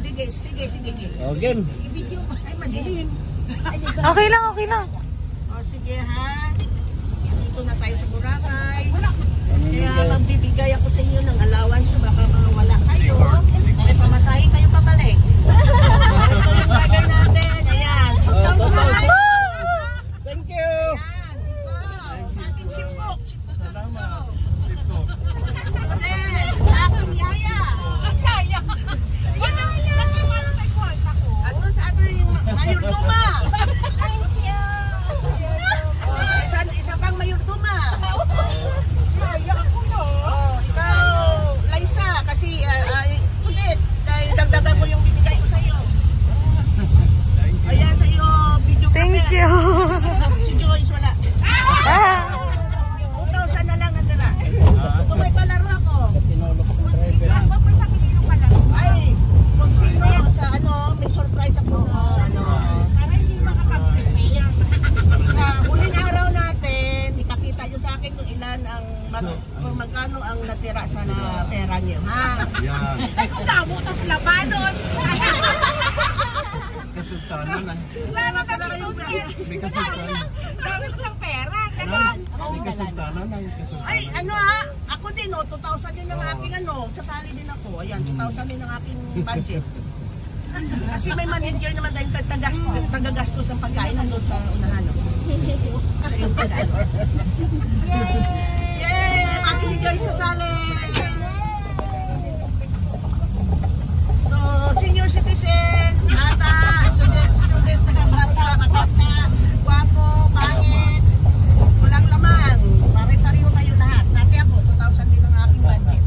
sige. Okay. I-video mo. Ay, madilim. Okay lang, okay lang. O, sige ha. Dito na tayo sa Boracay. Kaya magbibigay ako sa inyo ng allowance. Baka mawala kayo. May pamasahe kayo pabalik. Ito yung driver natin. Ayan. 2,000. Thank you. Ayan. Ito. Sa ating shipbook. Salamat. Sa aking yaya. Yaya. Ato sa ating mayorduma. Thank you. Isa pang mayorduma. Yaya ako no. Ikaw, Liza, kasi ulit. Dagdagan ko yung binigay ko sa iyo. Ayan sa iyo, video Thank you. Si Joyce wala. 2,000 na lang natira. So may palaro ako. Huwag mo sabihin yung palaro. Ay, kung sino sa may surprise ako na para hindi makapag-prepare. Sa huling araw natin, ipakita nyo sa akin kung ilan ang kung magkano ang natira sa pera niyo, ha? Yan. Ay, kung namuta sa labanon. Kasultanan na. Lalo ka sa tutin. May kasultanan. Dami ko siyang pera. May kasultanan na. Ay, ako din, 2,000 din ang aking sasali din ako. Ayan, 2,000 din ang aking budget. Kasi may manager naman dahil tagagastos ng pagkain nandun sa unahan. Sa yung pagkain. Yay! Pati si Joyce sasali. So, senior citizen, bata, student na bata, matanda, guwapo, pangit, walang lamang. Pare-pareho kayo lahat. Dati ako, 2,000 din ang aking budget.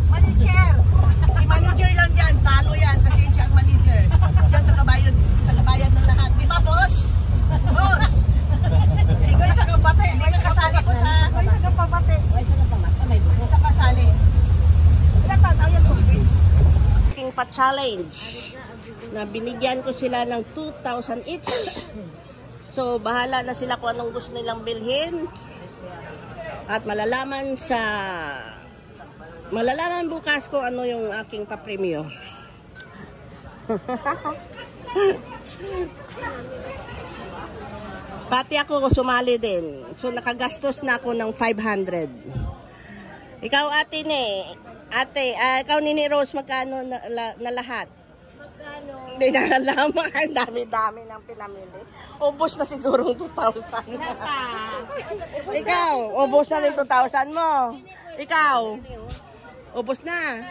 Manager! Si manager lang yan, talo yan kasi siya ang manager. Siya ang tagabayad ng lahat. Di ba, boss? Boss! Ikaw isa kang bate. Hindi ka kasali ko sa... Ikaw isa kang pabate. Sa kasali. Pinatataw yan, Tubig. Aking pa-challenge na binigyan ko sila ng 2,000 each. So, bahala na sila kung anong gusto nilang bilhin. At malalaman bukas ko ano yung aking papremyo. Pati ako sumali din. So, nakagastos na ako ng 500. Ikaw, ate ni. Ate, ikaw ni Rose, magkano na lahat? Magkano? Hindi na alam. Ang dami-dami ng pinamili. Ubus na siguro 2,000. Ikaw, ubus na rin 2,000 mo. Ikaw, ubus na.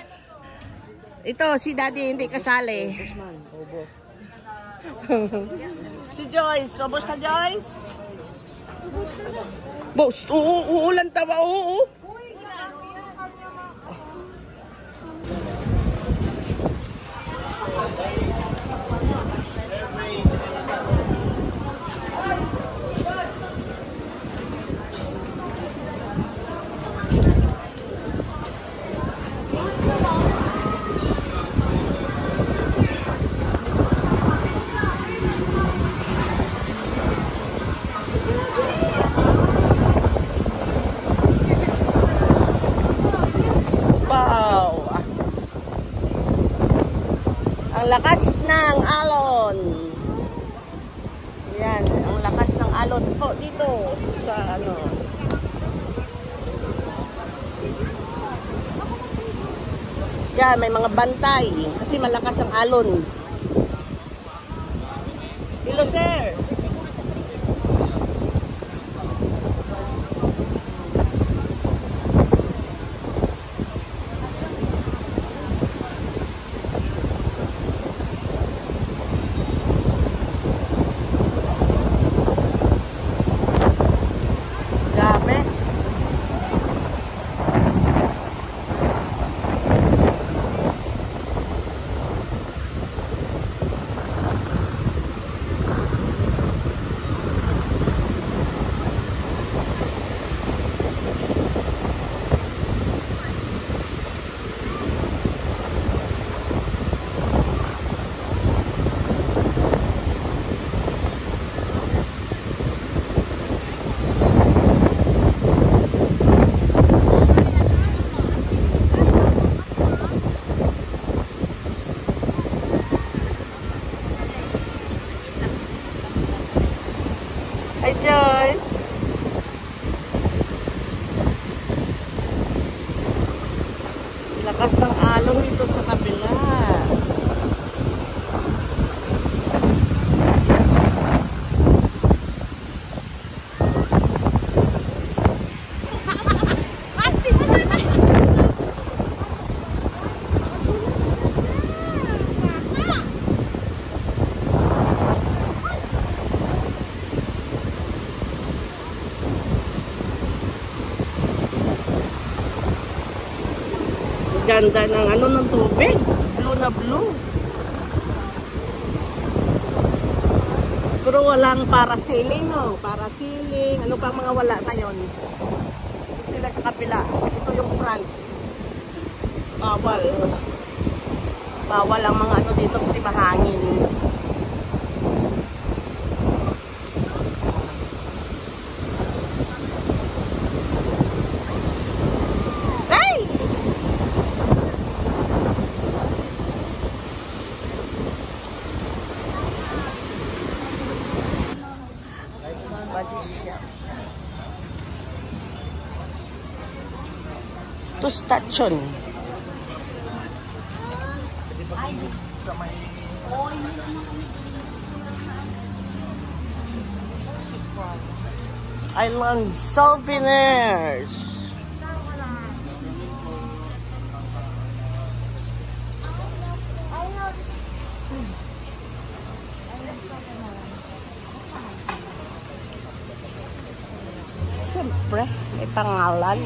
Ito, si Daddy hindi kasali. Ubus. Si Joyce, ubus na Joyce? Boss, uulan tawa, oo. Ang lakas ng alon. Yan, ang lakas ng alon po dito sa Yan, may mga bantay kasi malakas ang alon. Hello, sir. lakas ng alon dito sa kabila. Ganda ng ano ng tubig. Blue na blue. Pero walang parasailing, no? Parasailing. Ano pa mga wala ngayon? Sila sa kapila. Ito yung front. Bawal. Bawal ang mga ano dito kasi mahangin. To station. Island souvenirs. Siyempre, may pangalan.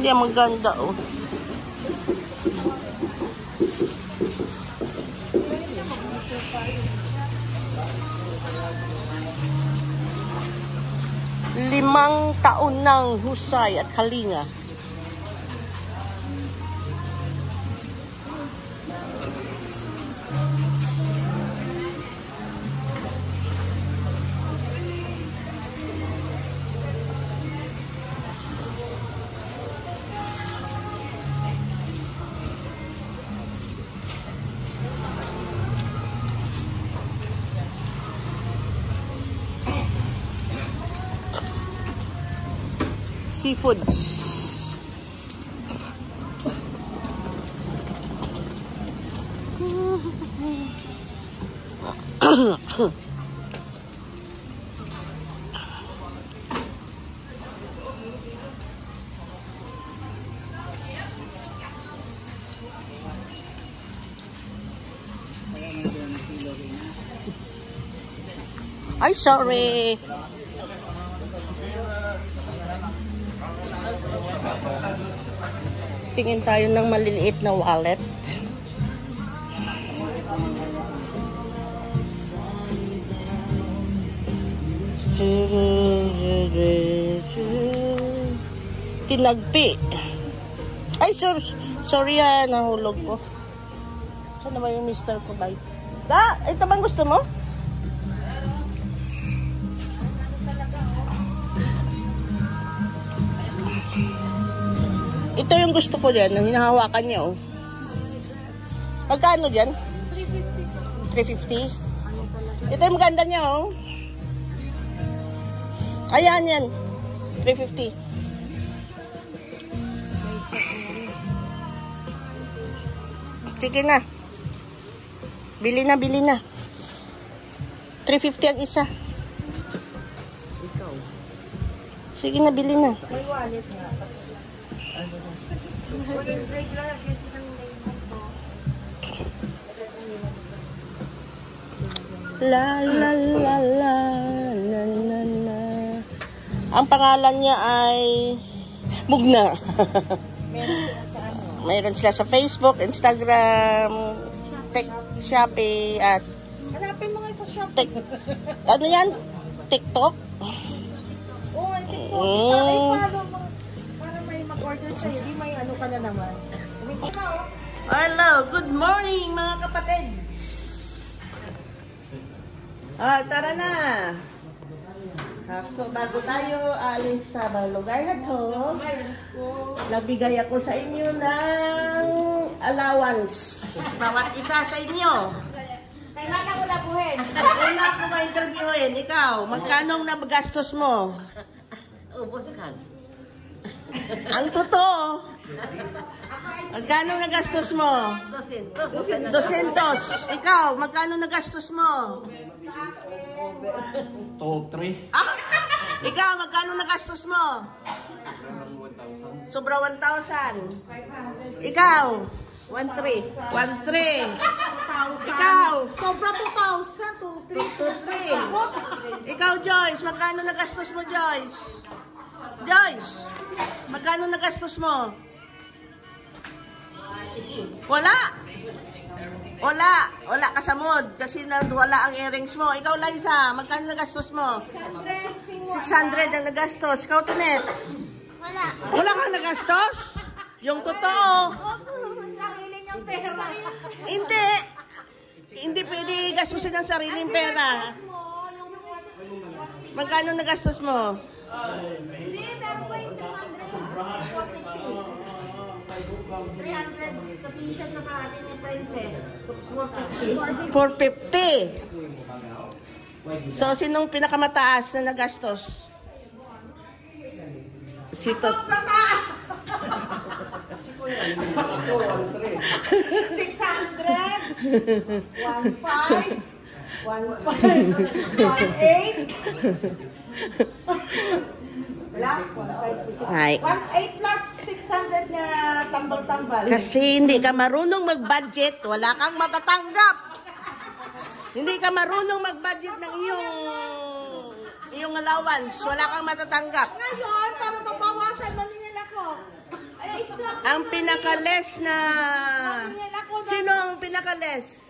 Hindi maganda, oh. Limang taon ng husay at kalinga. Seafoods. Ay, sorry. Tingin tayo ng maliliit na wallet. Tinagpi. Ay, sorry ha, nahulog ko. Saan naman yung mister ko ba? Ito bang gusto mo? Ito yung gusto ko dyan, ang hinahawakan niya, oh. Magkano dyan? 350. Ito yung maganda niya, oh. Ayan yan. 350. Sige na. Bili na, bili na. 350 ang isa. Sige na, bili na. La la la la la la la. Ang pangalan niya ay Mugna. Mayroon sila sa Facebook, Instagram, Shopee at Hanapin mo nga sa Shopee. ano yan? TikTok? Oo, TikTok. I-follow mo para may mag-order sa'yo. Di may ano ka na naman. Hello, good morning mga kapatid. Tara na. So bago tayo alis sa lugar na to, nabigay ako sa inyo ng allowance. Bawat isa sa inyo. Kailangan ko labuhin. Una ako ma-interviewin. Ikaw, magkano ang nabagastos mo? Ubos ka. Ang totoo. Magkano nagastos mo? 200. Ikaw, magkano nagastos mo? 2, 3. Ikaw, magkano nagastos mo? Sobra 1,000. Ikaw? 1,300. Ikaw? Sobra 2,000. 2,300. Ikaw, Joyce, magkano nagastos mo, Joyce? Joyce, magkano nagastos mo? Wala. Wala ka sa mood kasi wala ang earrings mo. Ikaw, Liza, magkano nagastos mo? 600 ang nagastos. Ikaw, Tunet? Wala kang nagastos? Yung totoo. Sarili niyang pera. Hindi pwede gastusin ang sariling pera. Magkano nagastos mo? Hindi, meron pa yung 300 sa t-shirt sa atin ni Princess. 450. So, sinong pinakamataas na nagastos? Si Tot. 600, 1,500, 1,800. Wala, 1,500. Ay. 1,800 plus 600 na tambal-tambal. Kasi hindi ka marunong mag-budget, wala kang matatanggap. Hindi ka marunong mag-budget ng iyong allowance, wala kang matatanggap. Ngayon, para mabawasan, maningil ako. Ang pinaka-less na... Sino ang pinaka-less?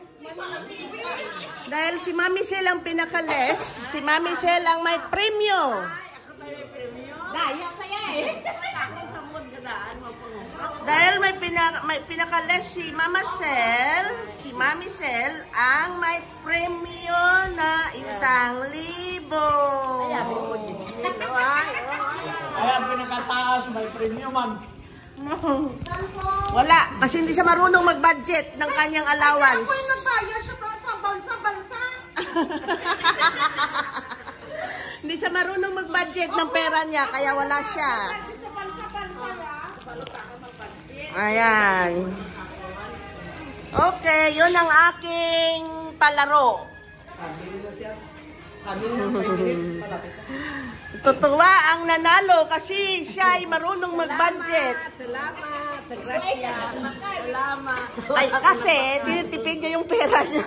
Dahil si Mami Sel ang pinaka-less, si Mami Sel ang may premyo. Daya kaya eh. Dahil may pinaka-less si Mama Sel, si Mami Sel ang may premyo na 1,000. Kaya pinakataas, may premium, ma'am. Wala, kasi hindi siya marunong mag-budget ng kanyang allowance. Ako yung nagbayad sa balsa-balsa. Hindi siya marunong mag-budget ng pera niya, kaya wala siya. Sa balsa-balsa. Ayan. Okay, yun ang aking palaro. Tutuwa ang nanalo kasi siya ay marunong mag-budget. Salamat sa grasya. Salamat. Ay, kasi tinitipid niya yung pera niya.